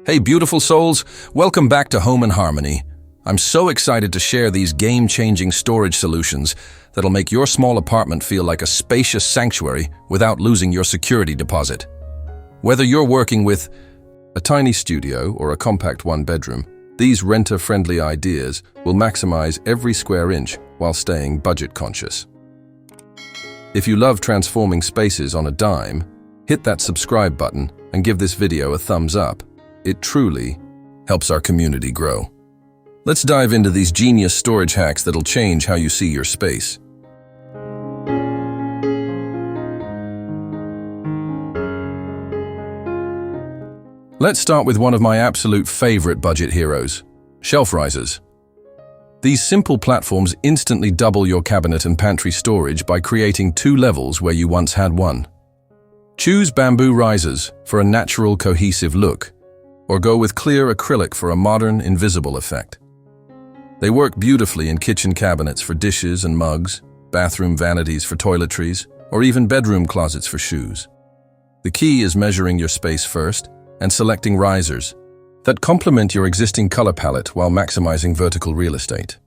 Hey beautiful souls, welcome back to Home and Harmony. I'm so excited to share these game-changing storage solutions that'll make your small apartment feel like a spacious sanctuary without losing your security deposit. Whether you're working with a tiny studio or a compact one-bedroom, these renter-friendly ideas will maximize every square inch while staying budget-conscious. If you love transforming spaces on a dime, hit that subscribe button and give this video a thumbs up. It truly helps our community grow. Let's dive into these genius storage hacks that'll change how you see your space. Let's start with one of my absolute favorite budget heroes, shelf risers. These simple platforms instantly double your cabinet and pantry storage by creating two levels where you once had one. Choose bamboo risers for a natural, cohesive look, or go with clear acrylic for a modern, invisible effect. They work beautifully in kitchen cabinets for dishes and mugs, bathroom vanities for toiletries, or even bedroom closets for shoes. The key is measuring your space first and selecting risers that complement your existing color palette while maximizing vertical real estate.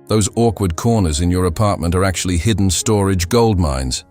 Those awkward corners in your apartment are actually hidden storage gold mines.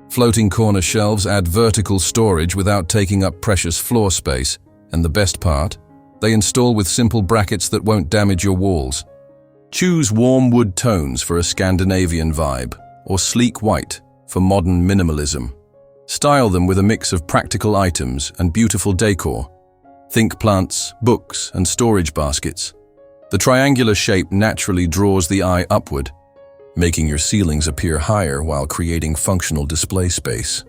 Floating corner shelves add vertical storage without taking up precious floor space, and the best part, they install with simple brackets that won't damage your walls. Choose warm wood tones for a Scandinavian vibe, or sleek white for modern minimalism. Style them with a mix of practical items and beautiful decor. Think plants, books, and storage baskets. The triangular shape naturally draws the eye upward, making your ceilings appear higher while creating functional display space.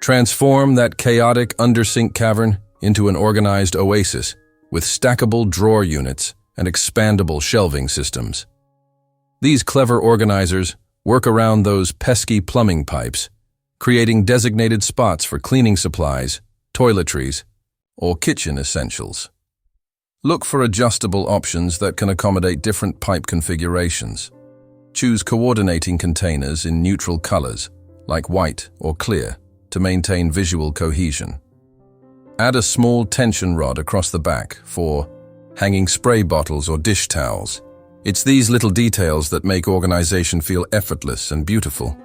Transform that chaotic undersink cavern into an organized oasis with stackable drawer units and expandable shelving systems. These clever organizers work around those pesky plumbing pipes, creating designated spots for cleaning supplies, toiletries, or kitchen essentials. Look for adjustable options that can accommodate different pipe configurations. Choose coordinating containers in neutral colors, like white or clear, to maintain visual cohesion. Add a small tension rod across the back for hanging spray bottles or dish towels. It's these little details that make organization feel effortless and beautiful.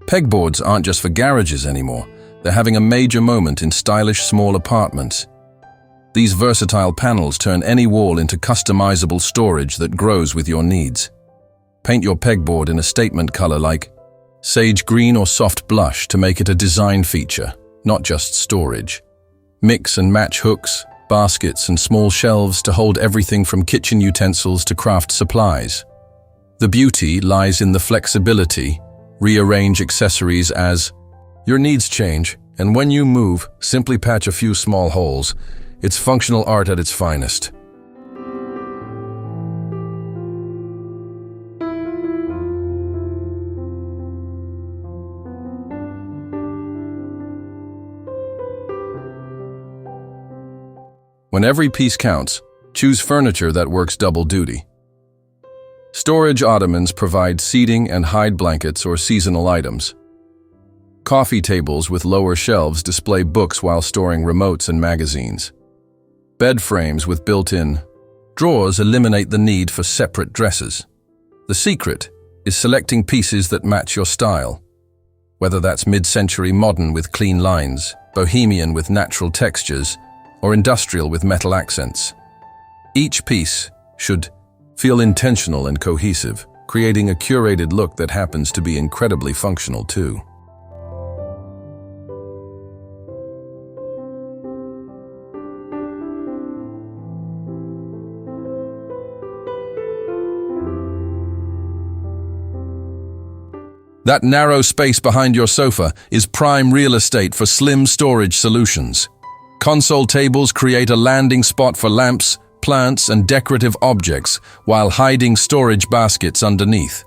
Pegboards aren't just for garages anymore. They're having a major moment in stylish small apartments. These versatile panels turn any wall into customizable storage that grows with your needs. Paint your pegboard in a statement color like sage green or soft blush to make it a design feature, not just storage. Mix and match hooks, baskets, and small shelves to hold everything from kitchen utensils to craft supplies. The beauty lies in the flexibility. Rearrange accessories as your needs change, and when you move, simply patch a few small holes. It's functional art at its finest. When every piece counts, choose furniture that works double duty. Storage ottomans provide seating and hide blankets or seasonal items. Coffee tables with lower shelves display books while storing remotes and magazines. Bed frames with built-in drawers eliminate the need for separate dressers. The secret is selecting pieces that match your style, whether that's mid-century modern with clean lines, bohemian with natural textures, or industrial with metal accents. Each piece should feel intentional and cohesive, creating a curated look that happens to be incredibly functional too. That narrow space behind your sofa is prime real estate for slim storage solutions. Console tables create a landing spot for lamps, plants, and decorative objects while hiding storage baskets underneath.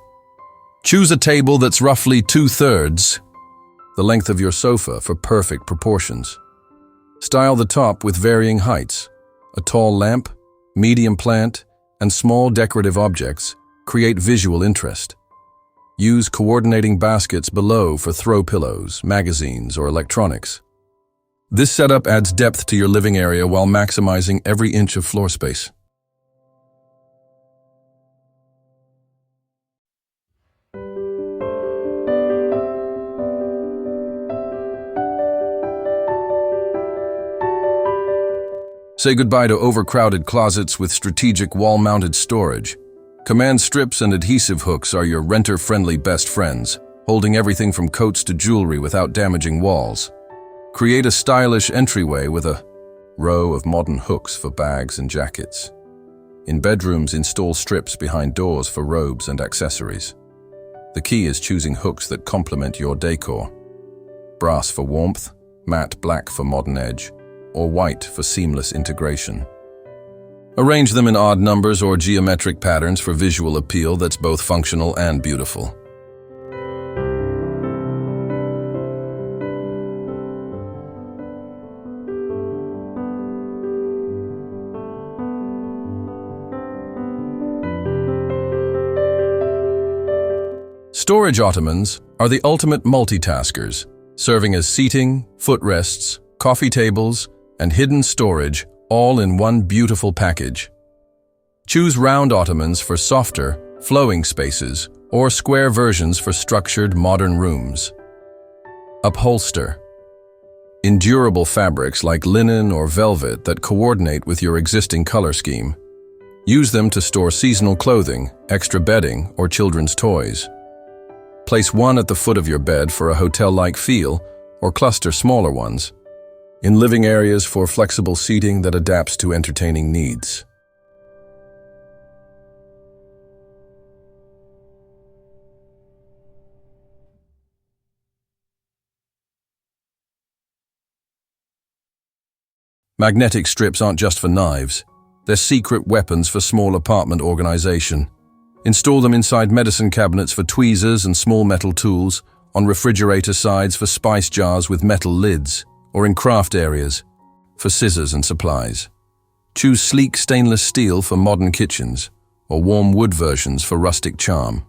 Choose a table that's roughly 2/3 the length of your sofa for perfect proportions. Style the top with varying heights. A tall lamp, medium plant, and small decorative objects create visual interest. Use coordinating baskets below for throw pillows, magazines, or electronics. This setup adds depth to your living area while maximizing every inch of floor space. Say goodbye to overcrowded closets with strategic wall-mounted storage. Command strips and adhesive hooks are your renter-friendly best friends, holding everything from coats to jewelry without damaging walls. Create a stylish entryway with a row of modern hooks for bags and jackets. In bedrooms, install strips behind doors for robes and accessories. The key is choosing hooks that complement your decor. Brass for warmth, matte black for modern edge, or white for seamless integration. Arrange them in odd numbers or geometric patterns for visual appeal that's both functional and beautiful. Storage ottomans are the ultimate multitaskers, serving as seating, footrests, coffee tables, and hidden storage all in one beautiful package. Choose round ottomans for softer, flowing spaces, or square versions for structured, modern rooms. Upholster. Endurable fabrics like linen or velvet that coordinate with your existing color scheme. Use them to store seasonal clothing, extra bedding, or children's toys. Place one at the foot of your bed for a hotel-like feel, or cluster smaller ones in living areas for flexible seating that adapts to entertaining needs. Magnetic strips aren't just for knives. They're secret weapons for small apartment organization. Install them inside medicine cabinets for tweezers and small metal tools, on refrigerator sides for spice jars with metal lids, or in craft areas for scissors and supplies. Choose sleek stainless steel for modern kitchens, or warm wood versions for rustic charm.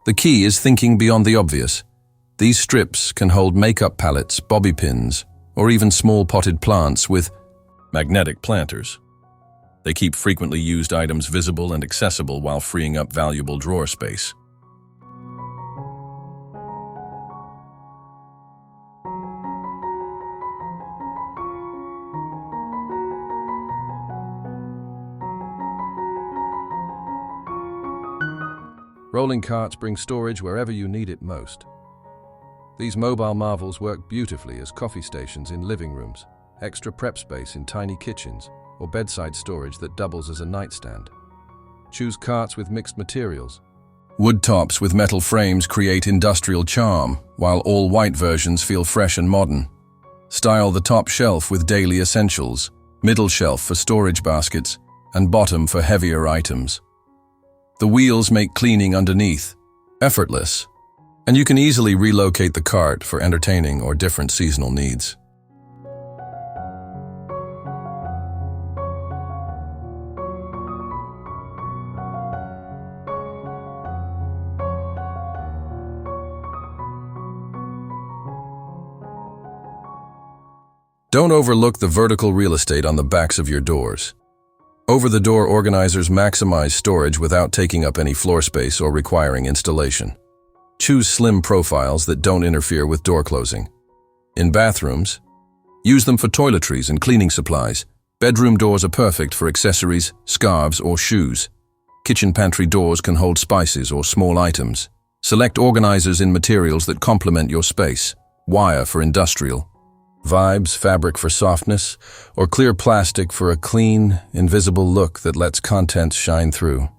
The key is thinking beyond the obvious. These strips can hold makeup palettes, bobby pins, or even small potted plants with magnetic planters. They keep frequently used items visible and accessible while freeing up valuable drawer space. Rolling carts bring storage wherever you need it most. These mobile marvels work beautifully as coffee stations in living rooms, extra prep space in tiny kitchens, or bedside storage that doubles as a nightstand. Choose carts with mixed materials. Wood tops with metal frames create industrial charm, while all white versions feel fresh and modern. Style the top shelf with daily essentials, middle shelf for storage baskets, and bottom for heavier items. The wheels make cleaning underneath effortless, and you can easily relocate the cart for entertaining or different seasonal needs. Don't overlook the vertical real estate on the backs of your doors. Over-the-door organizers maximize storage without taking up any floor space or requiring installation. Choose slim profiles that don't interfere with door closing. In bathrooms, use them for toiletries and cleaning supplies. Bedroom doors are perfect for accessories, scarves, or shoes. Kitchen pantry doors can hold spices or small items. Select organizers in materials that complement your space. Wire for industrial. Vibes, fabric for softness, or clear plastic for a clean, invisible look that lets contents shine through.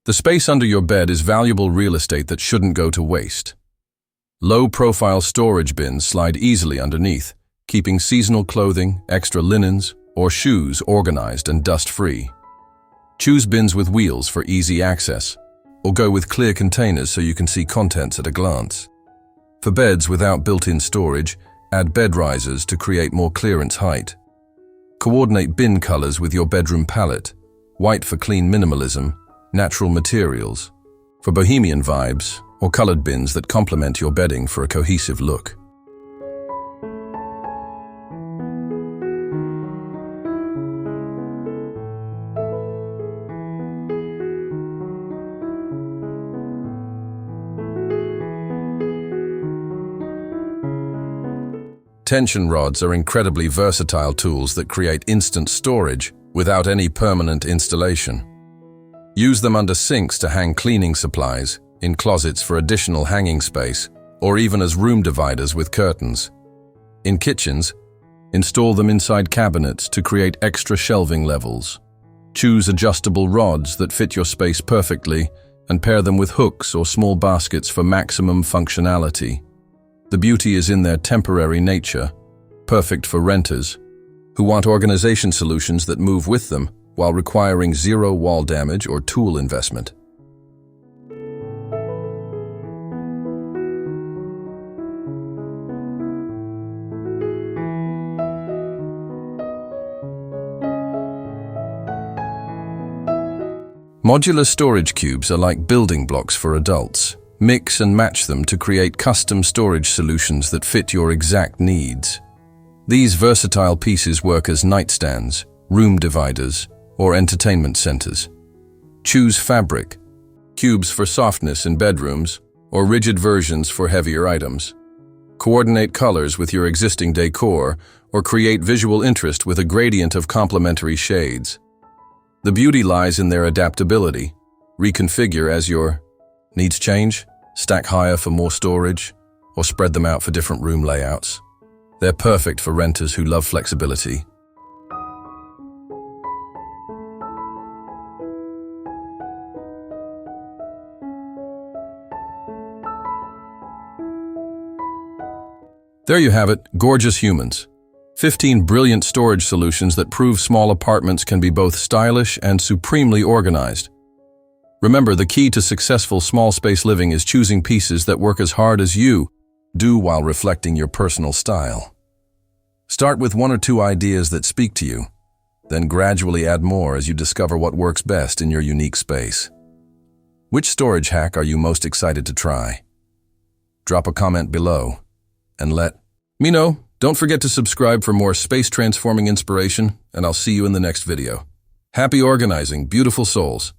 The space under your bed is valuable real estate that shouldn't go to waste. Low-profile storage bins slide easily underneath, keeping seasonal clothing, extra linens, or shoes organized and dust-free. Choose bins with wheels for easy access, or go with clear containers so you can see contents at a glance. For beds without built-in storage, add bed risers to create more clearance height. Coordinate bin colors with your bedroom palette, white for clean minimalism, natural materials for bohemian vibes, or colored bins that complement your bedding for a cohesive look. Tension rods are incredibly versatile tools that create instant storage without any permanent installation. Use them under sinks to hang cleaning supplies, in closets for additional hanging space, or even as room dividers with curtains. In kitchens, install them inside cabinets to create extra shelving levels. Choose adjustable rods that fit your space perfectly and pair them with hooks or small baskets for maximum functionality. The beauty is in their temporary nature, perfect for renters who want organization solutions that move with them while requiring zero wall damage or tool investment. Modular storage cubes are like building blocks for adults. Mix and match them to create custom storage solutions that fit your exact needs. These versatile pieces work as nightstands, room dividers, or entertainment centers. Choose fabric, cubes for softness in bedrooms, or rigid versions for heavier items. Coordinate colors with your existing decor, or create visual interest with a gradient of complementary shades. The beauty lies in their adaptability. Reconfigure as your needs change, stack higher for more storage, or spread them out for different room layouts. They're perfect for renters who love flexibility. There you have it, gorgeous humans. 15 brilliant storage solutions that prove small apartments can be both stylish and supremely organized. Remember, the key to successful small space living is choosing pieces that work as hard as you do while reflecting your personal style. Start with 1 or 2 ideas that speak to you, then gradually add more as you discover what works best in your unique space. Which storage hack are you most excited to try? Drop a comment below and let me know. Don't forget to subscribe for more space-transforming inspiration, and I'll see you in the next video. Happy organizing, beautiful souls.